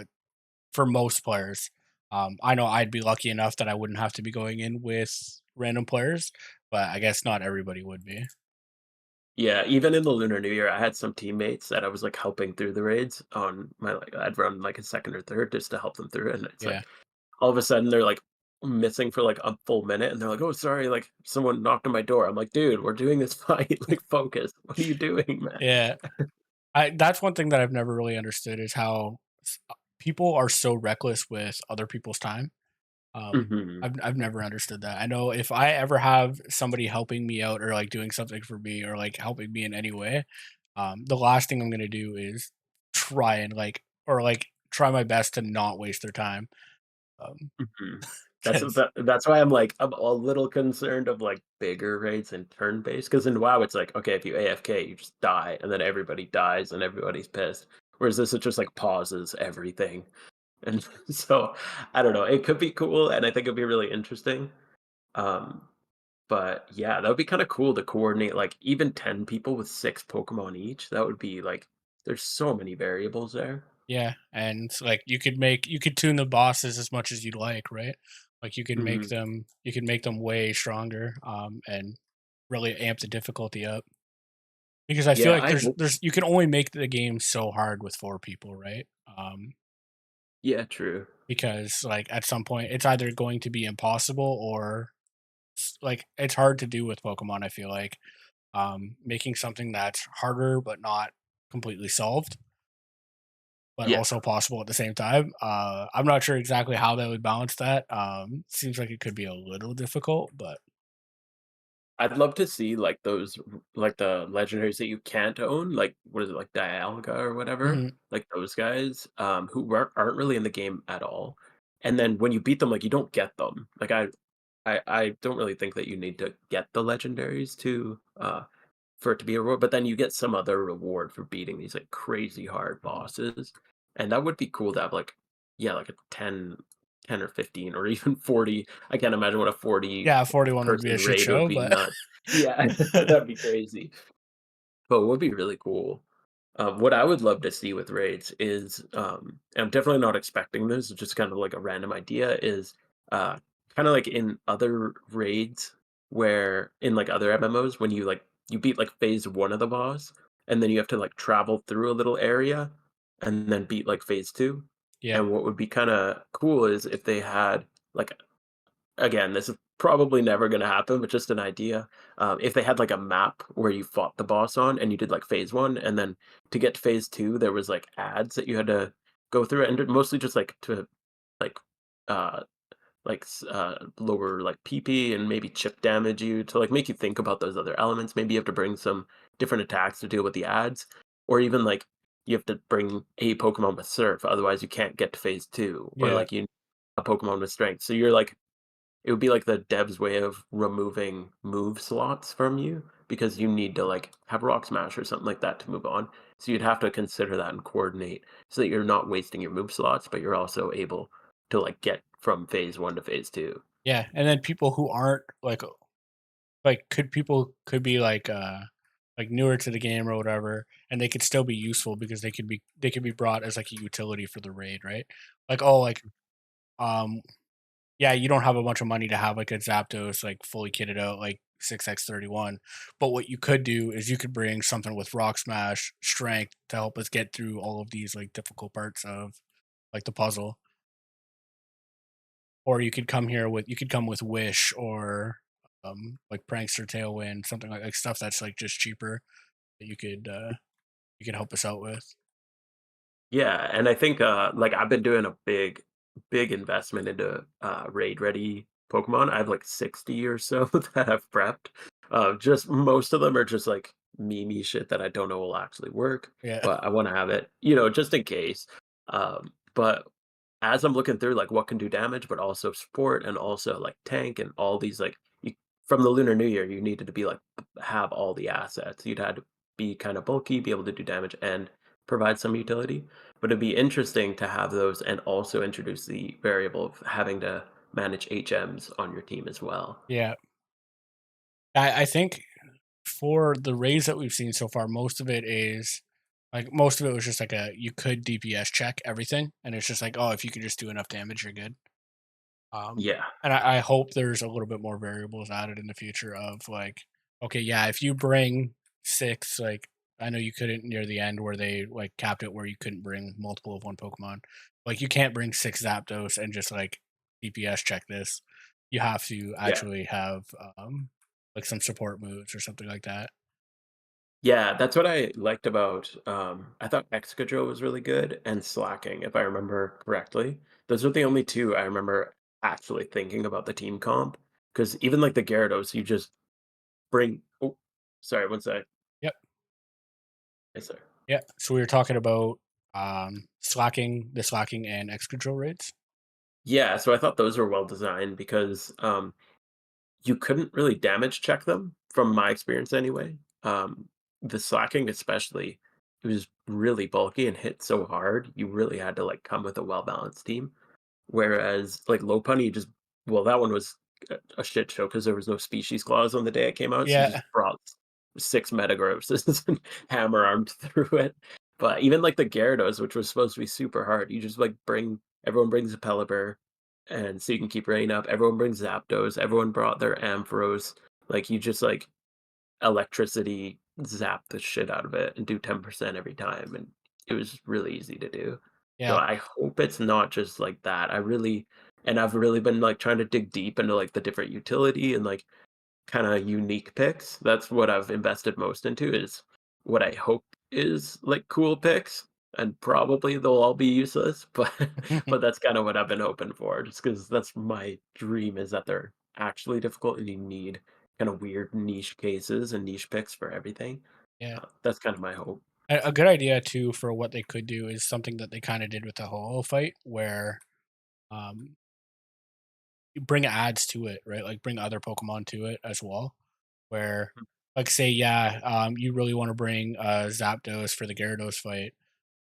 for most players, I know I'd be lucky enough that I wouldn't have to be going in with random players, but I guess not everybody would be. yeah, even in the Lunar New Year, I had some teammates that I was, like, helping through the raids on my, like I'd run, like, a 2nd or 3rd just to help them through it, and it's Yeah. like, all of a sudden, they're, like, missing for, like, a full minute, and they're like, "Oh, sorry, like, someone knocked on my door." I'm like, "Dude, we're doing this fight, like, focus. What are you doing, man?" Yeah. I that's one thing that I've never really understood is how people are so reckless with other people's time. Mhm. I've never understood that. I know if I ever have somebody helping me out or like doing something for me or like helping me in any way, the last thing I'm gonna do is try and like try my best to not waste their time. Um, Mhm. because That's why I'm a little concerned of, like, bigger raids and turn-based. Because in WoW, it's like, okay, if you AFK, you just die, and then everybody dies, and everybody's pissed. Whereas this, it just, like, pauses everything. And so, I don't know, it could be cool, and I think it'd be really interesting. Um, but yeah, that would be kinda cool to coordinate, like, even 10 people with 6 Pokemon each. That would be, like there's so many variables there. yeah, and like you could tune the bosses as much as you'd like, right? Like Mhm. you can make them way stronger, and really amp the difficulty up. Because I feel Yeah, like I hope there's you can only make the game so hard with 4 people, right? Yeah, true. Because, like, at some point, it's either going to be impossible or like, it's hard to do with Pokemon, I feel like. Making something that's harder but not completely solved, but Yeah. also possible at the same time. I'm not sure exactly how they would balance that. Seems like it could be a little difficult, but I'd love to see, like, like, the legendaries that you can't own, like, what is it, like, Dialga or whatever? mhm, Like, those guys, who aren't really in the game at all, and then when you beat them, like, you don't get them. Like, I don't really think that you need to get the legendaries to for it to be a reward, but then you get some other reward for beating these like crazy hard bosses. And that would be cool to have like yeah, like a 10 or 15 or even 40. I can't imagine what a 40 Yeah, 41 would be a person shit raid would show, be but nuts. Yeah, that'd be crazy. But what would be really cool, what I would love to see with raids is, and I'm definitely not expecting this, it's just kind of like a random idea, is uh, kind of like in other raids where in like other MMOs, when you like you beat like phase one of the boss, and then you have to like travel through a little area and then beat like phase two. yeah, And what would be kind of cool is if they had like again, this is probably never gonna happen, but just an idea. If they had, like, a map where you fought the boss on and you did, like, phase 1, and then to get to phase 2, there was, like, ads that you had to go through, and mostly just, like, to, like, uh lower, like, PP and maybe chip damage you to, like, make you think about those other elements. Maybe you have to bring some different attacks to deal with the ads, or even, like, you have to bring a Pokemon with Surf, otherwise you can't get to phase 2, or, yeah, like, you a Pokemon with Strength. So you're, like it would be like the dev's way of removing move slots from you because you need to like have rock smash or something like that to move on. So you'd have to consider that and coordinate so that you're not wasting your move slots, but you're also able to like get from phase one to phase two. yeah, and then people who aren't like could be like newer to the game or whatever, and they could still be useful because they could be brought as like a utility for the raid, right? Like, oh, like um yeah, you don't have a bunch of money to have like a Zapdos like fully kitted out like 6x31, but what you could do is you could bring something with Rock Smash, Strength to help us get through all of these like difficult parts of like the puzzle. Or you could come with Wish or like Prankster Tailwind, something like stuff that's like just cheaper that you could help us out with. Yeah, and I think, like, I've been doing a big investment into, raid ready Pokemon. I have, like, 60 or so that I've prepped. Just most of them are just, like, meme shit that I don't know will actually work, Yeah. but I wanna have it, just in case. But as I'm looking through, like, what can do damage, but also support and also, like, tank and all these, like you from the Lunar New Year, you needed to be, like, have all the assets. You'd had to be kinda bulky, be able to do damage, and provide some utility. But it'd be interesting to have those and also introduce the variable of having to manage HMs on your team as well. Yeah. I think for the raids that we've seen so far, most of it is like most of it was just like a you could DPS check everything, and it's just like, oh, if you could just do enough damage, you're good. Yeah, And I hope there's a little bit more variables added in the future of like, okay, yeah, if you bring six, like I know you couldn't near the end where they like capped it where you couldn't bring multiple of one Pokemon. Like you can't bring six Zapdos and just like DPS check this. You have to yeah. actually have like some support moves or something like that. Yeah, that's what I liked about, I thought Excadrill was really good and Slacking, if I remember correctly. Those are the only 2 I remember actually thinking about the team comp. Because even, like, the Gyarados, you just bring oh, sorry, one sec. Yep. Yes, sir. Yeah. So we were talking about the slacking and X control rates. Yeah, so I thought those were well designed because, you couldn't really damage check them, from my experience anyway. The Slacking especially, it was really bulky and hit so hard, you really had to, like, come with a well-balanced team. Whereas, like, Low Pony just well, that one was a shit show because there was no species clause on the day it came out, so you Yeah. just brought 6 Metagrosses and hammer-armed through it. But even, like, the Gyarados, which was supposed to be super hard, you just, like, bring everyone brings a Pelipper, and so you can keep rating up. Everyone brings Zapdos, everyone brought their Ampharos. Like, you just, like, electricity zap the shit out of it and do 10% every time, and it was really easy to do. So Yeah. I hope it's not just like that. I've really been like trying to dig deep into like the different utility and like kind of unique picks. That's what I've invested most into is what I hope is like cool picks. And probably they'll all be useless, but but that's kind of what I've been hoping for, just because that's my dream is that they're actually difficult and you need kind of weird niche cases and niche picks for everything. Yeah. That's kind of my hope. A good idea too for what they could do is something that they kind of did with the Ho-Oh fight, where um, bring ads to it, right? Like bring other Pokemon to it as well. Where, Mhm. like, say, yeah, you really want to bring Zapdos for the Gyarados fight,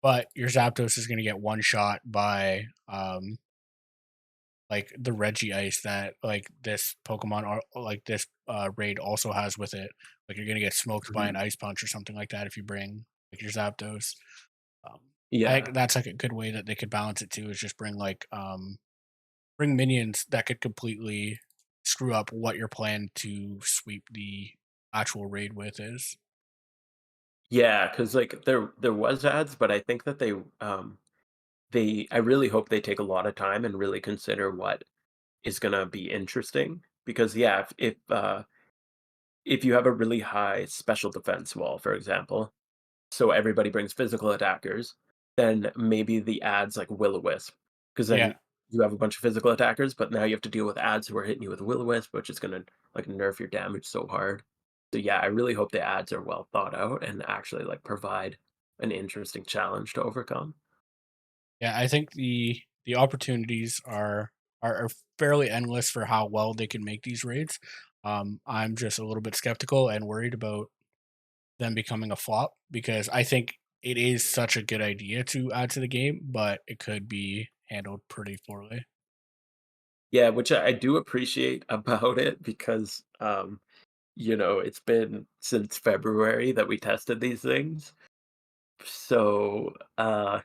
but your Zapdos is going to get one shot by like the Reggie Ice that like this Pokemon or like this raid also has with it. Like you're gonna get smoked by an Mhm. Ice Punch or something like that if you bring like your Zapdos. Um, I Yeah. think that's like a good way that they could balance it too. Is just bring like bring minions that could completely screw up what your plan to sweep the actual raid with is. Yeah, because like, there was ads, but I think that I really hope they take a lot of time and really consider what is gonna be interesting, because, yeah, if you have a really high special defense wall, for example, so everybody brings physical attackers, then maybe the ads like Will-O-Wisp, because Yeah, then you have a bunch of physical attackers, but now you have to deal with ads who are hitting you with Will-O-Wisp, which is gonna, like, nerf your damage so hard. So, yeah, I really hope the ads are well thought out and actually, like, provide an interesting challenge to overcome. yeah. I think the opportunities are fairly endless for how well they can make these raids. I'm just a little bit skeptical and worried about them becoming a flop because I think it is such a good idea to add to the game, but it could be handled pretty poorly. Yeah, which I do appreciate about it because, it's been since February that we tested these things. So, I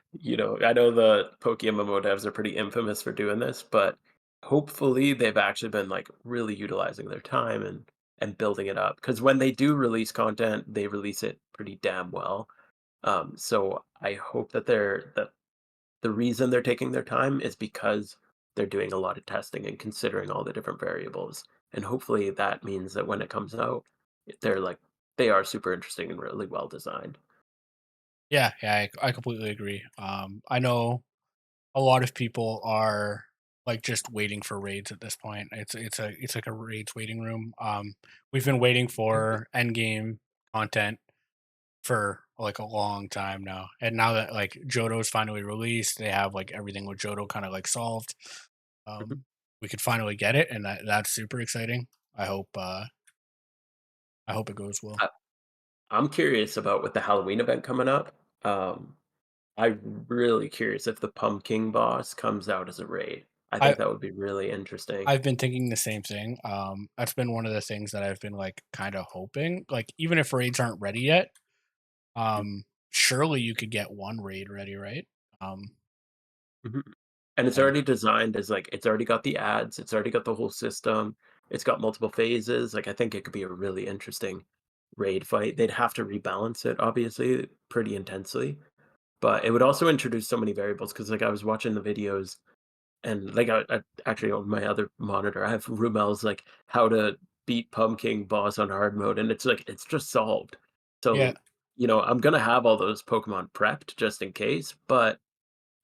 know the pokemmo devs are pretty infamous for doing this, but hopefully they've actually been like really utilizing their time and building it up. Because when they do release content, they release it pretty damn well. So I hope that the reason they're taking their time is because they're doing a lot of testing and considering all the different variables. And hopefully that means that when it comes out, they're like they are super interesting and really well designed. Yeah, yeah, I completely agree. I know a lot of people are like just waiting for raids at this point. It's like a raids waiting room. We've been waiting for end game content for like a long time now. And now that like Johto's finally released, they have like everything with Johto kind of like solved. Mhm. Um, we could finally get it, and that's super exciting. I hope it goes well. I'm curious about with the Halloween event coming up. I'm really curious if the Pumpkin Boss comes out as a raid. I I think that would be really interesting. I've been thinking the same thing. That's been one of the things that I've been like kind of hoping. Like even if raids aren't ready yet, Mhm. surely you could get one raid ready, right? Um, Mhm. And it's and already designed as like it's already got the ads, it's already got the whole system, it's got multiple phases. Like I think it could be a really interesting raid fight. They'd have to rebalance it, obviously, pretty intensely. But it would also introduce so many variables because like I was watching the videos. And, like, I actually, on my other monitor, I have Rumel's, like, how to beat Pumpkin Boss on hard mode, and it's like, it's just solved. yeah, So, I'm gonna have all those Pokemon prepped just in case, but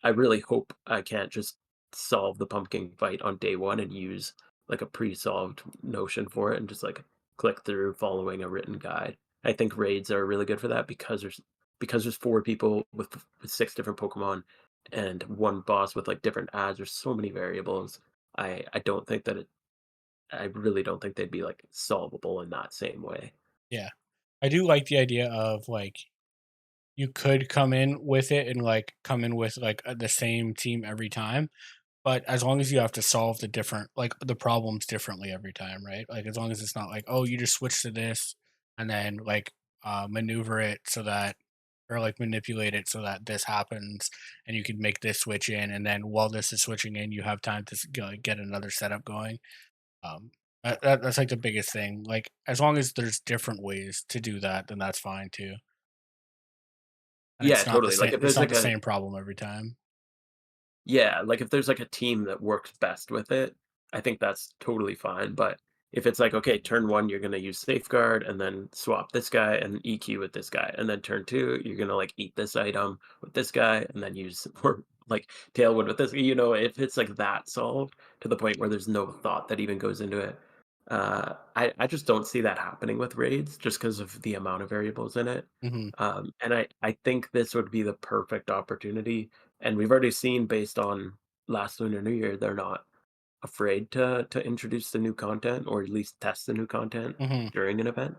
I really hope I can't just solve the pumpkin fight on day 1 and use, like, a pre-solved notion for it and just, like, click through following a written guide. I think raids are really good for that because there's 4 people with 6 different Pokemon and 1 boss with, like, different ads. There's so many variables. I don't think that I really don't think they'd be, like, solvable in that same way. yeah. I do like the idea of like you could come in with it and like come in with like the same team every time. But as long as you have to solve the different like, the problems differently every time, right? Like, as long as it's not like, "Oh, you just switch to this and then, like, maneuver it so that or, like, manipulate it so that this happens, and you can make this switch in, and then while this is switching in, you have time to get another setup going." Um, that's, like, the biggest thing. Like, as long as there's different ways to do that, then that's fine too, and Yeah, totally. Like, if it's there's, not like, the a same problem every time. Yeah, like, if there's, like, a team that works best with it, I think that's totally fine, but if it's like, "Okay, turn 1, you're gonna use Safeguard, and then swap this guy and EQ with this guy, and then turn 2, you're gonna, like, eat this item with this guy, and then use or, like, Tailwind with this," if it's, like, that solved to the point where there's no thought that even goes into it, I just don't see that happening with raids just because of the amount of variables in it, Mhm. and I think this would be the perfect opportunity, and we've already seen based on last Lunar New Year, they're not. afraid to introduce the new content or at least test the new content Hmm. during an event.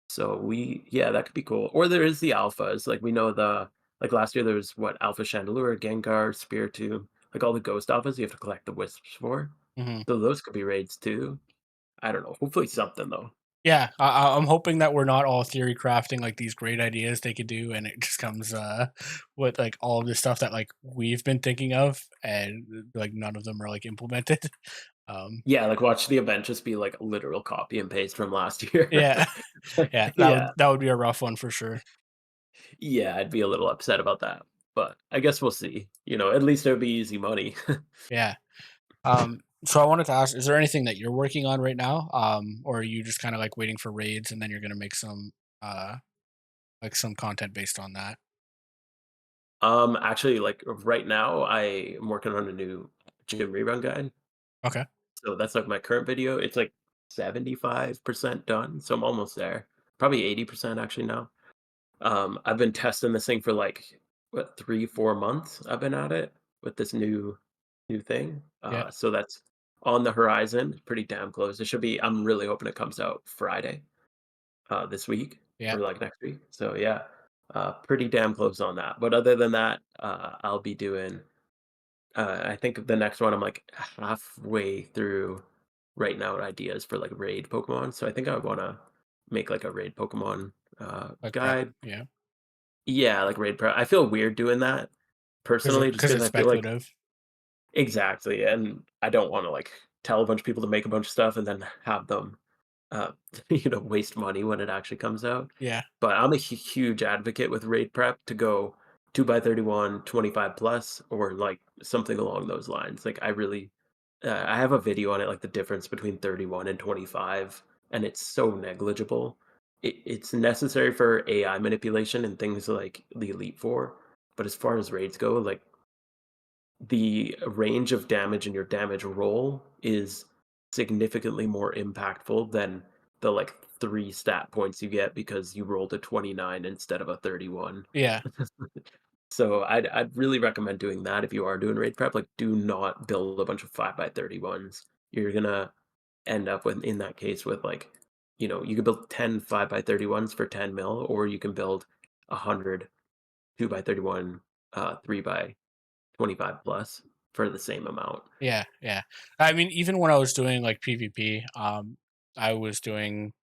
So yeah, that could be cool. Or there is the alphas. Like we know like last year there was what Alpha Chandelure, Gengar, Spiritomb, like all the ghost alphas you have to collect the wisps for. Hmm. So those could be raids too. I don't know. Hopefully something though. Yeah, I'm hoping that we're not all theory crafting like these great ideas they could do, and it just comes with like all of this stuff that like we've been thinking of, and like none of them are like implemented. Um, Yeah, like watch the event just be like a literal copy and paste from last year. yeah, yeah, Yeah. that would be a rough one for sure. Yeah, I'd be a little upset about that. But I guess we'll see. At least it would be easy money. Yeah. So I wanted to ask, is there anything that you're working on right now? Or are you just kind of like waiting for raids and then you're gonna make uh some content based on that? Actually, like right now, I am working on a new gym rerun guide. Okay. So that's like my current video. It's like 75% done. So I'm almost there. Probably 80% actually now. I've been testing this thing for like what 3, 4 months. I've been at it with this new thing. Yeah. So that's on the horizon, pretty damn close. It should be. I'm really hoping it comes out Friday, this week Yeah. or like next week. So yeah, pretty damn close on that. But other than that, I'll be doing. I think the next one I'm like halfway through right now ideas for like raid Pokemon. So I think I want to make like a raid Pokemon Like prep. guide. Yeah. Yeah, like raid prep. I feel weird doing that personally, just Because because it's I feel like speculative. exactly, and I don't want to like tell a bunch of people to make a bunch of stuff and then have them uh, waste money when it actually comes out. Yeah. But I'm a huge advocate with raid prep to go 2 by 31, 25 plus, or like something along those lines. Like I have a video on it, like the difference between 31 and 25, and it's so negligible. It's necessary for AI manipulation and things like the Elite Four, but as far as raids go, like the range of damage in your damage roll is significantly more impactful than the like 3 stat points you get because you rolled a 29 instead of a 31. Yeah. So I'd really recommend doing that if you are doing raid prep. Like, do not build a bunch of 5 by 31s. You're gonna end up with in that case with like, you can build 10 5 by 31s for 10 mil, or you can build 100 2 by 31, 3 by 25 plus for the same amount. Yeah. Yeah. I mean, even when I was doing like PvP, I was doing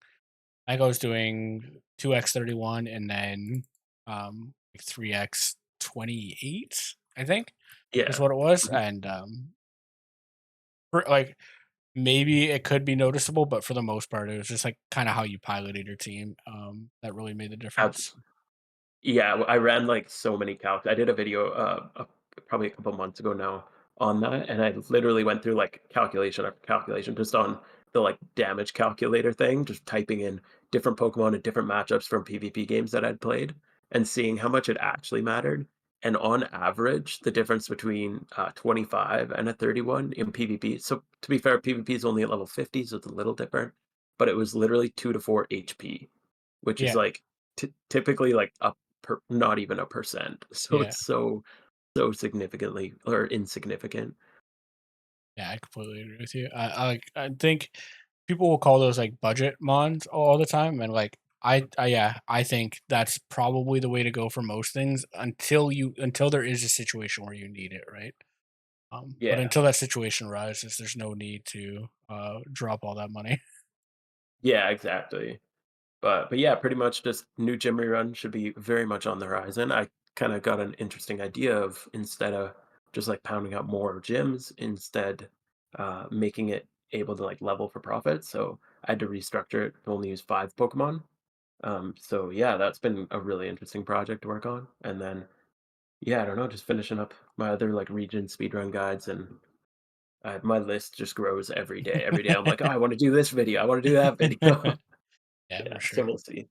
I was doing 2x31 and then like 3x28, I think is Yeah. what it was. Mhm. And like maybe it could be noticeable, but for the most part, it was just like kind of how you piloted your team that really made the difference. Yeah, I ran, like, so many calcs. I did a video, probably a couple months ago now on that, and I literally went through, like, calculation after calculation just on the, like, damage calculator thing, just typing in different Pokemon and different matchups from PvP games that I'd played and seeing how much it actually mattered, and on average, the difference between, 25 and a 31 in PvP, so to be fair, PvP is only at level 50, so it's a little different, but it was literally 2 to 4 HP, which is, Yeah. like, typically, like, not even a percent. So Yeah. it's so significantly or insignificant. Yeah. I completely agree with you. I think people will call those like budget mons all the time. And like, yeah, I think that's probably the way to go for most things until there is a situation where you need it. Right. But Yeah. until that situation arises, there's no need to drop all that money. Yeah, exactly. But yeah, pretty much just new gym rerun should be very much on the horizon. I kinda got an interesting idea of instead of just, like, pounding out more gyms, instead, making it able to, like, level for profit, so I had to restructure it to only use 5 Pokemon. So yeah, that's been a really interesting project to work on, and then yeah, I don't know, just finishing up my other, like, region speedrun guides, and, my list just grows every day. Every day, I'm like, "Oh, I wanna do this video. I wanna do that video." Yeah, for Yeah, so sure. we'll see.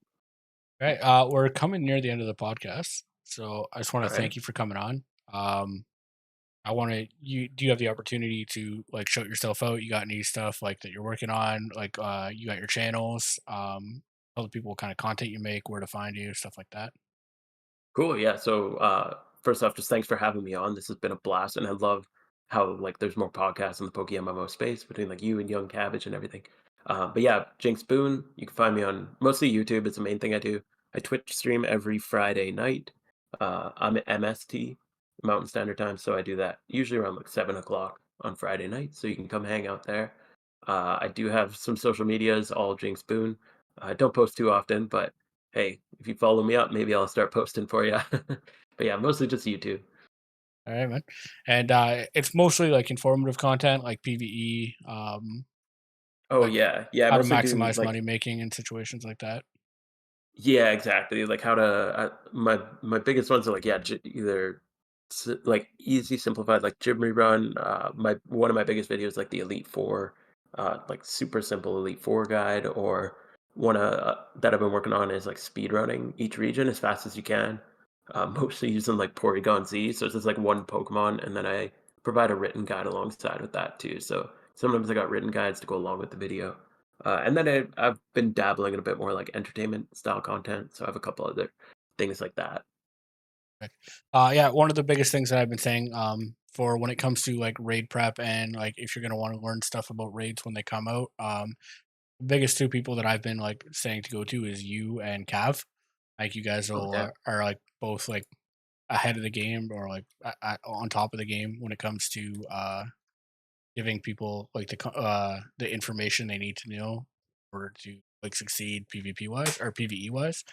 Right. We're coming near the end of the podcast, so I just want to Alright. thank you for coming on. I want to you do you have the opportunity to like shout yourself out? You got any stuff like that you're working on? Like you got your channels, tell the people what kind of content you make, where to find you, stuff like that. Cool, yeah, so, first off, just thanks for having me on. This has been a blast, and I love how like there's more podcasts in the pokemmo space between like you and Young Cabbage and everything. But yeah, Jinxed Boon, you can find me on mostly YouTube. It's the main thing I do. I Twitch stream every Friday night. I'm at MST, Mountain Standard Time, so I do that usually around like 7 o'clock on Friday night. So you can come hang out there. I do have some social medias, all Jinxed Boon. I don't post too often, but hey, if you follow me up, maybe I'll start posting for you. But yeah, mostly just YouTube. All right, man. And it's mostly like informative content, like PVE, Oh like yeah, yeah. I how to mostly do maximize like money making in situations like that. yeah, exactly. Like how to my biggest ones are like yeah, either like easy simplified like gym rerun. My one of my biggest videos like the Elite Four, like super simple Elite Four guide, or one that I've been working on is like speed running each region as fast as you can. Mostly using like Porygon Z, so it's just like one Pokemon, and then I provide a written guide alongside with that too. So sometimes I got written guides to go along with the video. And then I've been dabbling in a bit more like entertainment style content, so I have a couple other things like that. Like, yeah, one of the biggest things that I've been saying, for when it comes to like raid prep and like if you're gonna want to learn stuff about raids when they come out, the biggest two people that I've been like saying to go to is you and Cav. Like you guys will Okay. are like both like ahead of the game or like on top of the game when it comes to giving people like the information they need to know in order to like succeed PvP wise or PvE wise.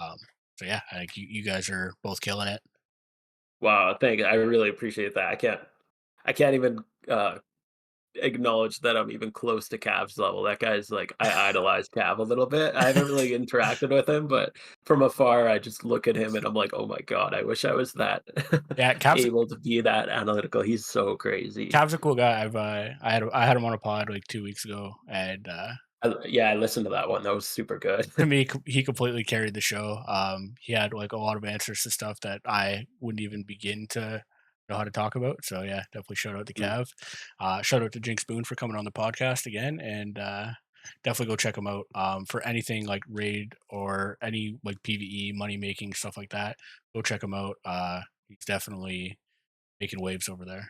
Um, so yeah, like you guys are both killing it. Wow, thank you. I really appreciate that. I can't even acknowledge that I'm even close to Cav's level. That guy's like I idolize Cav a little bit. I haven't really interacted with him, but from afar I just look at him and I'm like, oh my god, I wish I was that Yeah, able to be that analytical. He's so crazy. Cav's a cool guy. I had him on a pod like 2 weeks ago, and Yeah, I listened to that one. That was super good. to me, he completely carried the show. He had like a lot of answers to stuff that I wouldn't even begin to know how to talk about. So yeah, definitely shout out to Mm, Cav. Shout out to Jinx Boon for coming on the podcast again, and definitely go check him out for anything like raid or any like PVE money making stuff like that. Go check him out. He's definitely making waves over there.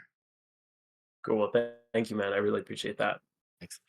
cool. Thank you, man. I really appreciate that. Thanks.